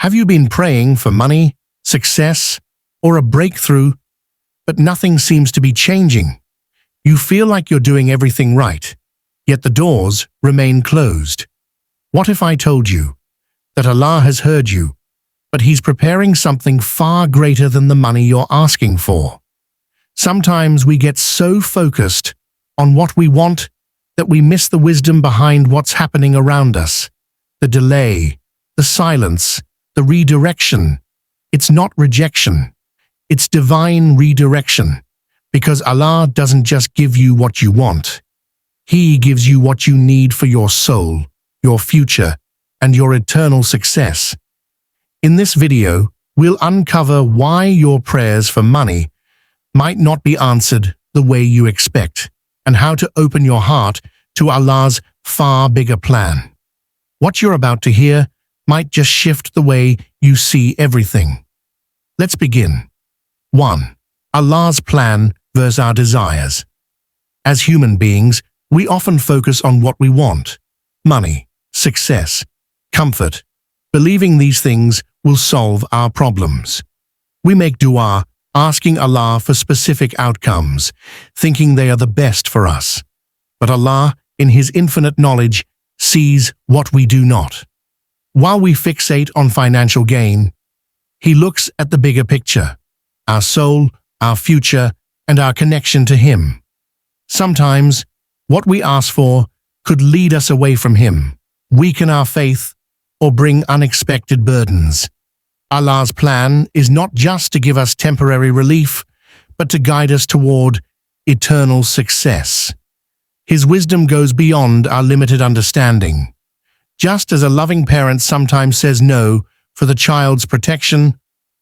Have you been praying for money, success, or a breakthrough, but nothing seems to be changing? You feel like you're doing everything right, yet the doors remain closed. What if I told you that Allah has heard you, but He's preparing something far greater than the money you're asking for? Sometimes we get so focused on what we want that we miss the wisdom behind what's happening around us. The delay, the silence, the redirection. It's not rejection. It's divine redirection. Because Allah doesn't just give you what you want. He gives you what you need for your soul, your future, and your eternal success. In this video, we'll uncover why your prayers for money might not be answered the way you expect, and how to open your heart to Allah's far bigger plan. What you're about to hear might just shift the way you see everything. Let's begin. 1. Allah's plan versus our desires. As human beings, we often focus on what we want: money, success, comfort, believing these things will solve our problems. We make dua, asking Allah for specific outcomes, thinking they are the best for us. But Allah, in His infinite knowledge, sees what we do not. While we fixate on financial gain, He looks at the bigger picture: our soul, our future, and our connection to Him. Sometimes, what we ask for could lead us away from Him, weaken our faith, or bring unexpected burdens. Allah's plan is not just to give us temporary relief, but to guide us toward eternal success. His wisdom goes beyond our limited understanding. Just as a loving parent sometimes says no for the child's protection,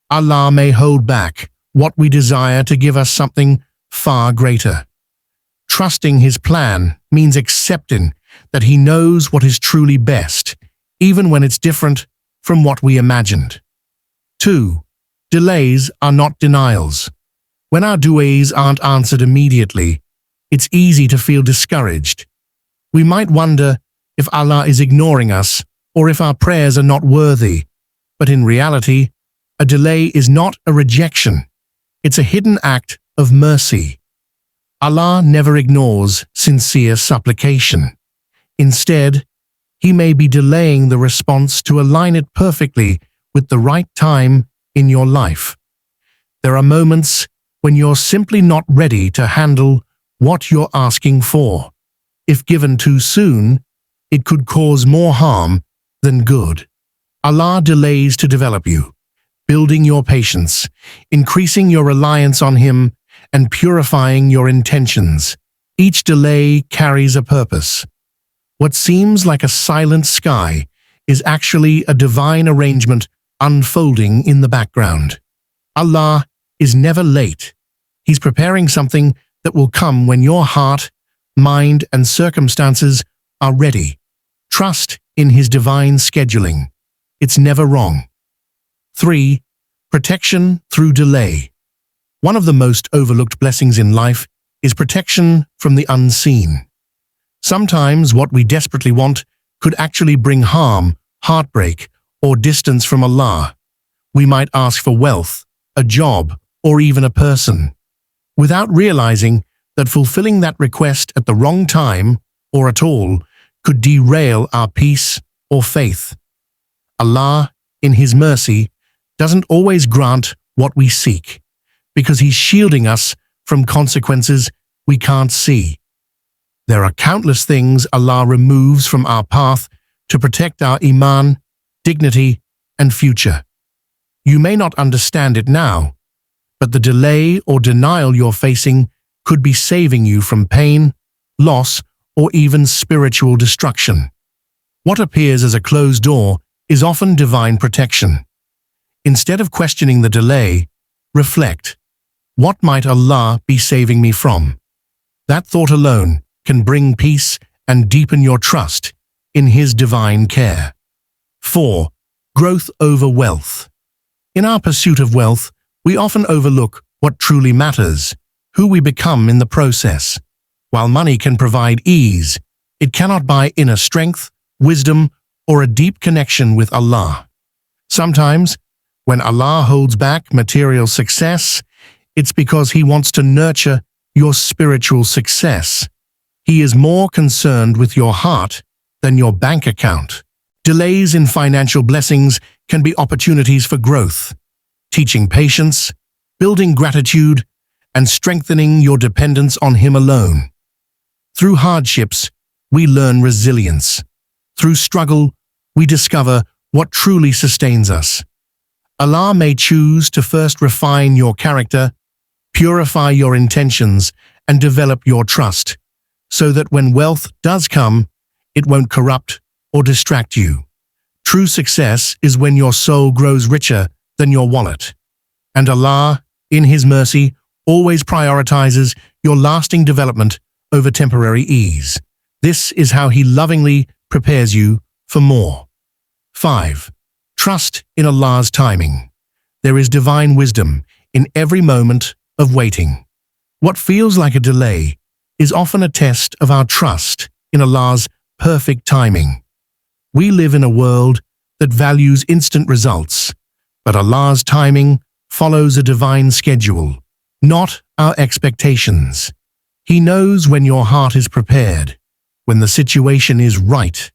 Allah may hold back what we desire to give us something far greater. Trusting His plan means accepting that He knows what is truly best, even when it's different from what we imagined. 2. Delays are not denials. When our du'as aren't answered immediately, it's easy to feel discouraged. We might wonder if Allah is ignoring us or if our prayers are not worthy. But in reality, a delay is not a rejection. It's a hidden act of mercy. Allah never ignores sincere supplication. Instead, He may be delaying the response to align it perfectly with the right time in your life. There are moments when you're simply not ready to handle what you're asking for. If given too soon, it could cause more harm than good. Allah delays to develop you, building your patience, increasing your reliance on Him, and purifying your intentions. Each delay carries a purpose. What seems like a silent sky is actually a divine arrangement unfolding in the background. Allah is never late. He's preparing something that will come when your heart, mind, and circumstances are ready. Trust in His divine scheduling. It's never wrong. 3. Protection through delay. One of the most overlooked blessings in life is protection from the unseen. Sometimes what we desperately want could actually bring harm, heartbreak, or distance from Allah. We might ask for wealth, a job, or even a person, without realizing that fulfilling that request at the wrong time, or at all, could derail our peace or faith. Allah, in His mercy, doesn't always grant what we seek, because He's shielding us from consequences we can't see. There are countless things Allah removes from our path to protect our iman, dignity, and future. You may not understand it now, but the delay or denial you're facing could be saving you from pain, loss, or even spiritual destruction. What appears as a closed door is often divine protection. Instead of questioning the delay, reflect: what might Allah be saving me from? That thought alone can bring peace and deepen your trust in His divine care. 4. Growth over wealth. In our pursuit of wealth, we often overlook what truly matters, who we become in the process. While money can provide ease, it cannot buy inner strength, wisdom, or a deep connection with Allah. Sometimes, when Allah holds back material success, it's because He wants to nurture your spiritual success. He is more concerned with your heart than your bank account. Delays in financial blessings can be opportunities for growth, teaching patience, building gratitude, and strengthening your dependence on Him alone. Through hardships, we learn resilience. Through struggle, we discover what truly sustains us. Allah may choose to first refine your character, purify your intentions, and develop your trust, so that when wealth does come, it won't corrupt or distract you. True success is when your soul grows richer than your wallet. And Allah, in His mercy, always prioritizes your lasting development over temporary ease. This is how He lovingly prepares you for more. 5. Trust in Allah's timing. There is divine wisdom in every moment of waiting. What feels like a delay is often a test of our trust in Allah's perfect timing. We live in a world that values instant results, but Allah's timing follows a divine schedule, not our expectations. He knows when your heart is prepared, when the situation is right,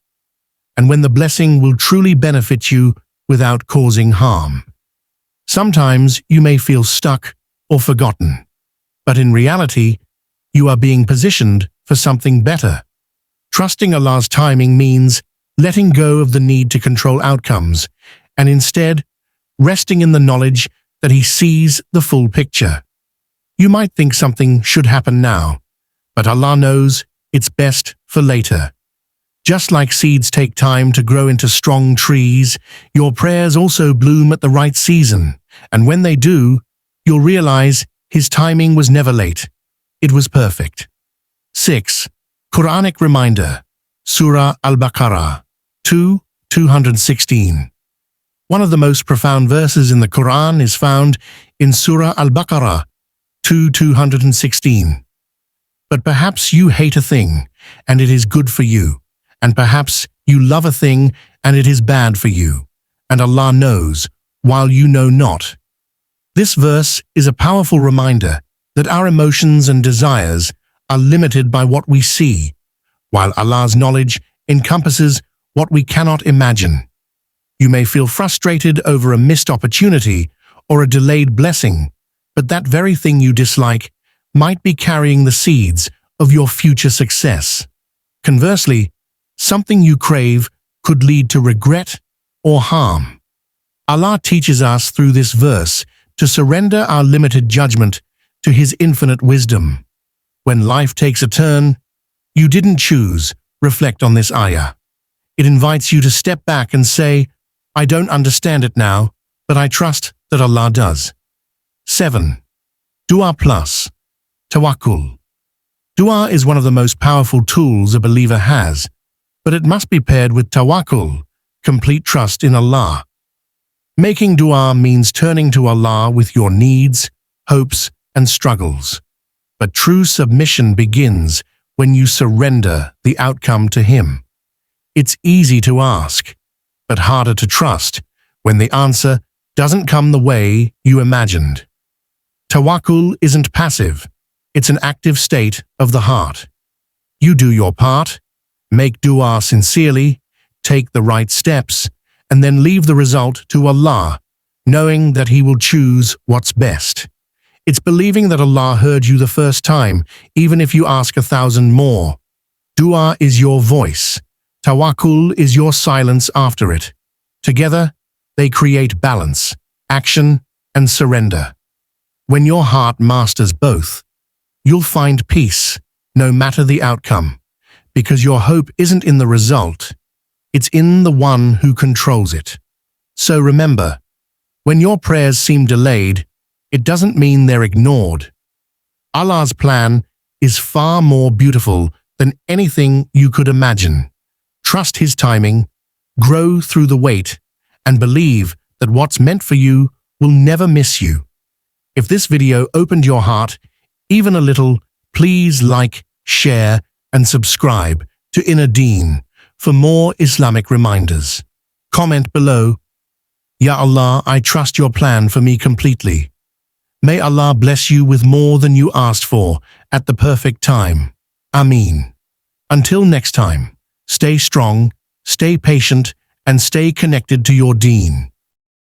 and when the blessing will truly benefit you without causing harm. Sometimes you may feel stuck or forgotten, but in reality, you are being positioned for something better. Trusting Allah's timing means letting go of the need to control outcomes and instead resting in the knowledge that He sees the full picture. You might think something should happen now, but Allah knows it's best for later. Just like seeds take time to grow into strong trees, your prayers also bloom at the right season, and when they do, you'll realize His timing was never late. It was perfect. 6. Quranic reminder. Surah Al-Baqarah 2:216. One of the most profound verses in the Quran is found in Surah Al-Baqarah 2:216. But perhaps you hate a thing, and it is good for you, and perhaps you love a thing, and it is bad for you, and Allah knows, while you know not. This verse is a powerful reminder that our emotions and desires are limited by what we see, while Allah's knowledge encompasses what we cannot imagine. You may feel frustrated over a missed opportunity or a delayed blessing, but that very thing you dislike might be carrying the seeds of your future success. Conversely, something you crave could lead to regret or harm. Allah teaches us through this verse to surrender our limited judgment to His infinite wisdom. When life takes a turn you didn't choose, reflect on this ayah. It invites you to step back and say, I don't understand it now, but I trust that Allah does. 7. Dua plus. Tawakkul. Dua is one of the most powerful tools a believer has, but it must be paired with tawakkul, complete trust in Allah. Making dua means turning to Allah with your needs, hopes, and struggles. But true submission begins when you surrender the outcome to Him. It's easy to ask, but harder to trust when the answer doesn't come the way you imagined. Tawakkul isn't passive, it's an active state of the heart. You do your part, make dua sincerely, take the right steps, and then leave the result to Allah, knowing that He will choose what's best. It's believing that Allah heard you the first time, even if you ask 1,000 more. Dua is your voice. Tawakkul is your silence after it. Together, they create balance, action, and surrender. When your heart masters both, you'll find peace, no matter the outcome, because your hope isn't in the result, it's in the one who controls it. So remember, when your prayers seem delayed, it doesn't mean they're ignored. Allah's plan is far more beautiful than anything you could imagine. Trust His timing, grow through the wait, and believe that what's meant for you will never miss you. If this video opened your heart even a little, please like, share, and subscribe to Deen for more Islamic reminders. Comment below Ya Allah, I trust your plan for me completely. May Allah bless you with more than you asked for at the perfect time. Ameen. Until next time, stay strong, stay patient, and stay connected to your Deen.